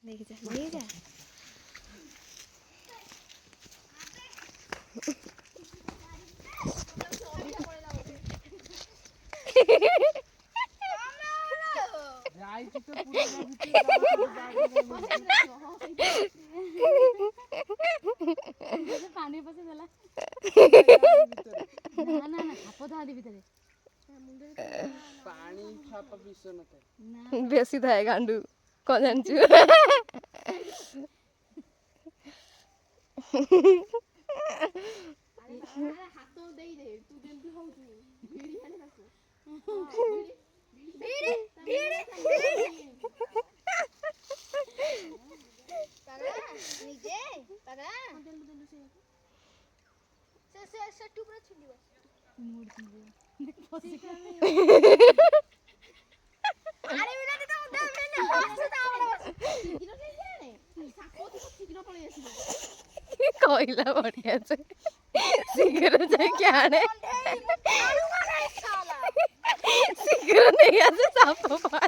देखी जा देखी जा जाई तो पूरा पानी पसे देला ना ना ना खाप धा दी भीतर पानी खाप पिसो नते बेसी थाए गांडू कौन जानछु हाथ देई दे तू जेंती होउछु भिड़ी आने ताको पगला नीचे पगला से टुकड़ा छिली बस मूड पसी अरे मिला दे तो मैंने हाथ से तावला शीघ्र के जाने साको तो शीघ्र पळे आसीबो कोइला बढ़िया से शीघ्र जाए क्या ने आलू का नहीं साला शीघ्र नहीं आसे साप पाए